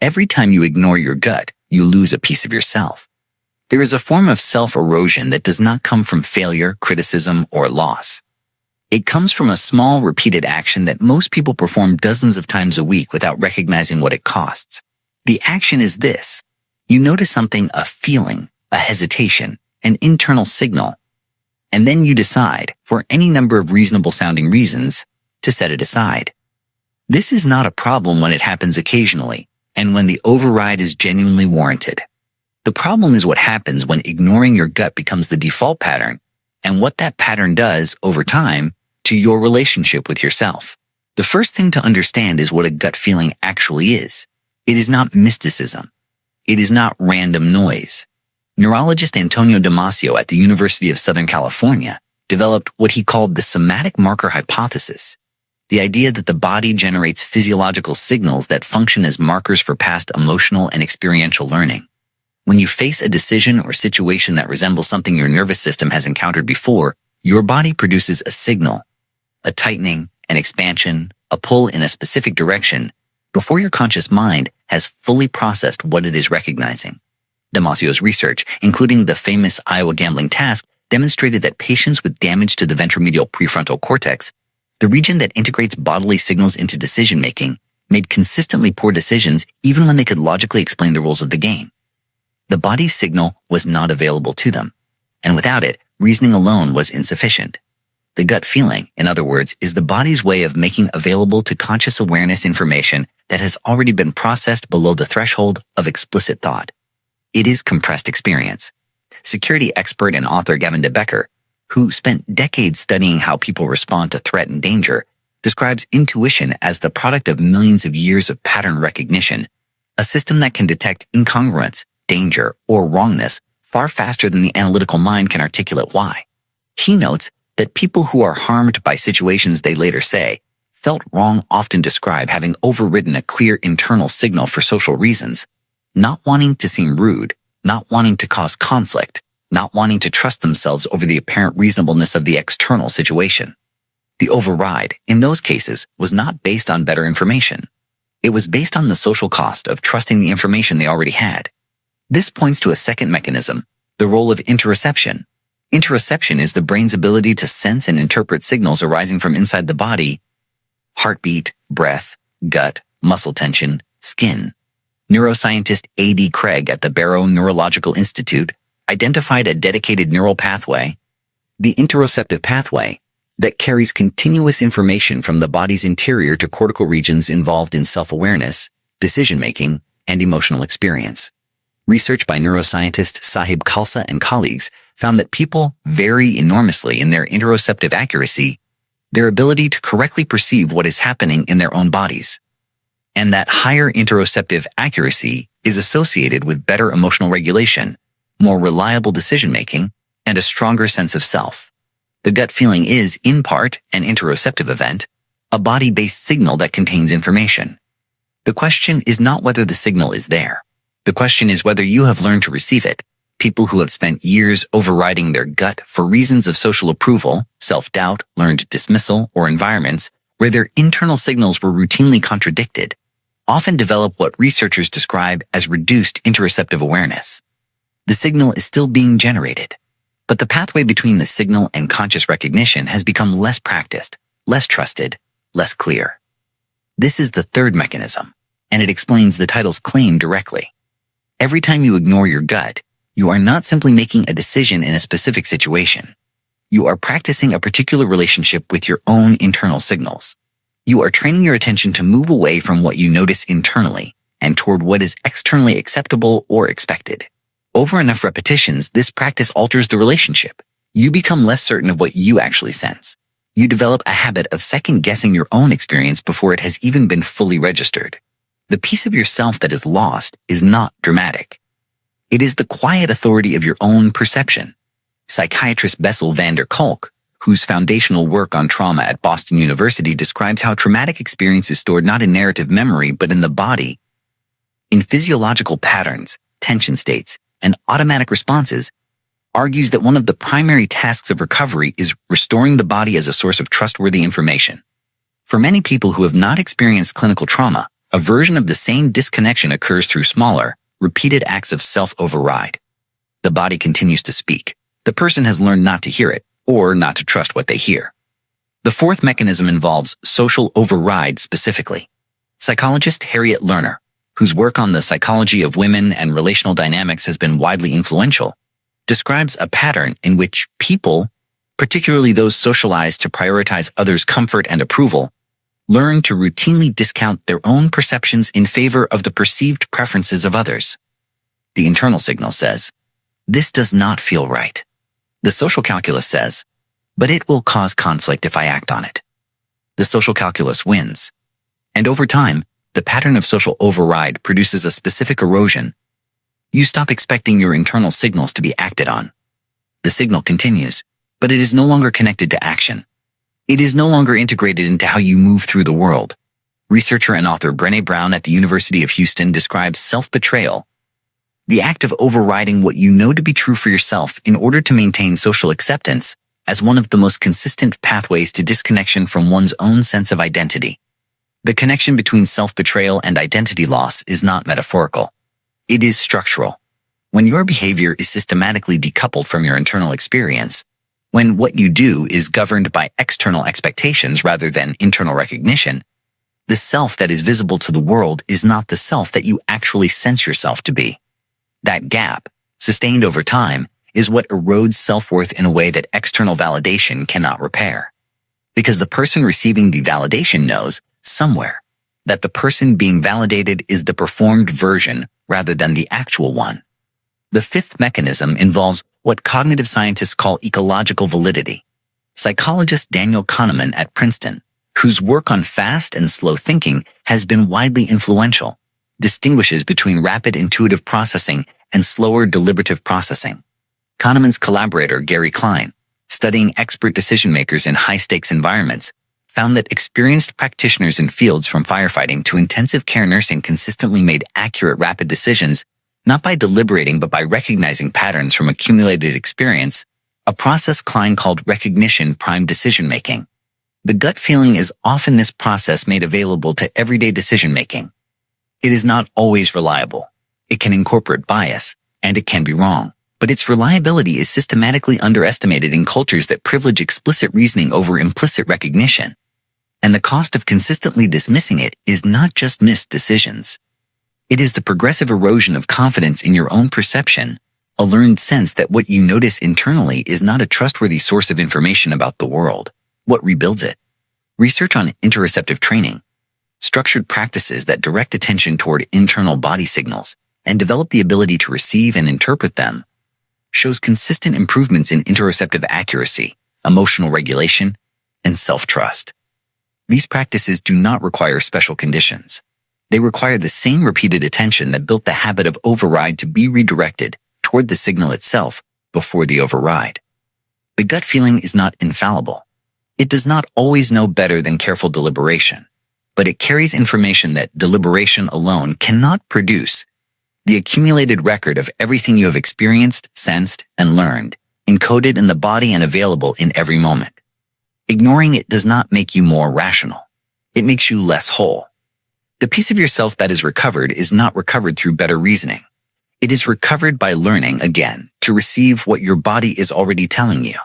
Every time you ignore your gut, you lose a piece of yourself. There is a form of self-erosion that does not come from failure, criticism, or loss. It comes from a small, repeated action that most people perform dozens of times a week without recognizing what it costs. The action is this. You notice something, a feeling, a hesitation, an internal signal, and then you decide, for any number of reasonable-sounding reasons, to set it aside. This is not a problem when it happens occasionally, and when the override is genuinely warranted. The problem is what happens when ignoring your gut becomes the default pattern, and what that pattern does, over time, to your relationship with yourself. The first thing to understand is what a gut feeling actually is. It is not mysticism. It is not random noise. Neurologist Antonio Damasio at the University of Southern California developed what he called the Somatic Marker Hypothesis, the idea that the body generates physiological signals that function as markers for past emotional and experiential learning. When you face a decision or situation that resembles something your nervous system has encountered before, your body produces a signal, a tightening, an expansion, a pull in a specific direction, before your conscious mind has fully processed what it is recognizing. Damasio's research, including the famous Iowa gambling task, demonstrated that patients with damage to the ventromedial prefrontal cortex, the region that integrates bodily signals into decision-making, made consistently poor decisions even when they could logically explain the rules of the game. The body's signal was not available to them, and without it, reasoning alone was insufficient. The gut feeling, in other words, is the body's way of making available to conscious awareness information that has already been processed below the threshold of explicit thought. It is compressed experience. Security expert and author Gavin de Becker, who spent decades studying how people respond to threat and danger, describes intuition as the product of millions of years of pattern recognition, a system that can detect incongruence, danger, or wrongness far faster than the analytical mind can articulate why. He notes that people who are harmed by situations they later say felt wrong often describe having overridden a clear internal signal for social reasons, not wanting to seem rude, not wanting to cause conflict, not wanting to trust themselves over the apparent reasonableness of the external situation. The override, in those cases, was not based on better information. It was based on the social cost of trusting the information they already had. This points to a second mechanism, the role of interoception. Interoception is the brain's ability to sense and interpret signals arising from inside the body: heartbeat, breath, gut, muscle tension, skin. Neuroscientist A.D. Craig at the Barrow Neurological Institute identified a dedicated neural pathway, the interoceptive pathway, that carries continuous information from the body's interior to cortical regions involved in self-awareness, decision-making, and emotional experience. Research by neuroscientist Sahib Khalsa and colleagues found that people vary enormously in their interoceptive accuracy, their ability to correctly perceive what is happening in their own bodies, and that higher interoceptive accuracy is associated with better emotional regulation, more reliable decision-making, and a stronger sense of self. The gut feeling is, in part, an interoceptive event, a body-based signal that contains information. The question is not whether the signal is there. The question is whether you have learned to receive it. People who have spent years overriding their gut for reasons of social approval, self-doubt, learned dismissal, or environments where their internal signals were routinely contradicted, often develop what researchers describe as reduced interoceptive awareness. The signal is still being generated, but the pathway between the signal and conscious recognition has become less practiced, less trusted, less clear. This is the third mechanism, and it explains the title's claim directly. Every time you ignore your gut, you are not simply making a decision in a specific situation. You are practicing a particular relationship with your own internal signals. You are training your attention to move away from what you notice internally and toward what is externally acceptable or expected. Over enough repetitions, this practice alters the relationship. You become less certain of what you actually sense. You develop a habit of second-guessing your own experience before it has even been fully registered. The piece of yourself that is lost is not dramatic. It is the quiet authority of your own perception. Psychiatrist Bessel van der Kolk, whose foundational work on trauma at Boston University describes how traumatic experience is stored not in narrative memory but in the body, in physiological patterns, tension states, and automatic responses, argues that one of the primary tasks of recovery is restoring the body as a source of trustworthy information. For many people who have not experienced clinical trauma, A version of the same disconnection occurs through smaller, repeated acts of self-override. The body continues to speak. The person has learned not to hear it, or not to trust what they hear. The fourth mechanism involves social override specifically. Psychologist Harriet Lerner, whose work on the psychology of women and relational dynamics has been widely influential, describes a pattern in which people, particularly those socialized to prioritize others' comfort and approval, learn to routinely discount their own perceptions in favor of the perceived preferences of others. The internal signal says, "This does not feel right." The social calculus says, "But it will cause conflict if I act on it." The social calculus wins. And over time, the pattern of social override produces a specific erosion. You stop expecting your internal signals to be acted on. The signal continues, but it is no longer connected to action. It is no longer integrated into how you move through the world. Researcher and author Brené Brown at the University of Houston describes self-betrayal, the act of overriding what you know to be true for yourself in order to maintain social acceptance, as one of the most consistent pathways to disconnection from one's own sense of identity. The connection between self-betrayal and identity loss is not metaphorical. It is structural. When your behavior is systematically decoupled from your internal experience, when what you do is governed by external expectations rather than internal recognition, the self that is visible to the world is not the self that you actually sense yourself to be. That gap, sustained over time, is what erodes self-worth in a way that external validation cannot repair. Because the person receiving the validation knows, somewhere, that the person being validated is the performed version rather than the actual one. The fifth mechanism involves what cognitive scientists call ecological validity. Psychologist Daniel Kahneman at Princeton, whose work on fast and slow thinking has been widely influential, distinguishes between rapid intuitive processing and slower deliberative processing. Kahneman's collaborator Gary Klein, studying expert decision-makers in high-stakes environments, found that experienced practitioners in fields from firefighting to intensive care nursing consistently made accurate, rapid decisions, not by deliberating but by recognizing patterns from accumulated experience, a process Klein called recognition-primed decision-making. The gut feeling is often this process made available to everyday decision-making. It is not always reliable. It can incorporate bias, and it can be wrong. But its reliability is systematically underestimated in cultures that privilege explicit reasoning over implicit recognition. And the cost of consistently dismissing it is not just missed decisions. It is the progressive erosion of confidence in your own perception, a learned sense that what you notice internally is not a trustworthy source of information about the world. What rebuilds it? Research on interoceptive training, structured practices that direct attention toward internal body signals and develop the ability to receive and interpret them, shows consistent improvements in interoceptive accuracy, emotional regulation, and self-trust. These practices do not require special conditions. They require the same repeated attention that built the habit of override to be redirected toward the signal itself before the override. The gut feeling is not infallible. It does not always know better than careful deliberation, but it carries information that deliberation alone cannot produce. The accumulated record of everything you have experienced, sensed, and learned, encoded in the body and available in every moment. Ignoring it does not make you more rational. It makes you less whole. The piece of yourself that is recovered is not recovered through better reasoning. It is recovered by learning again to receive what your body is already telling you.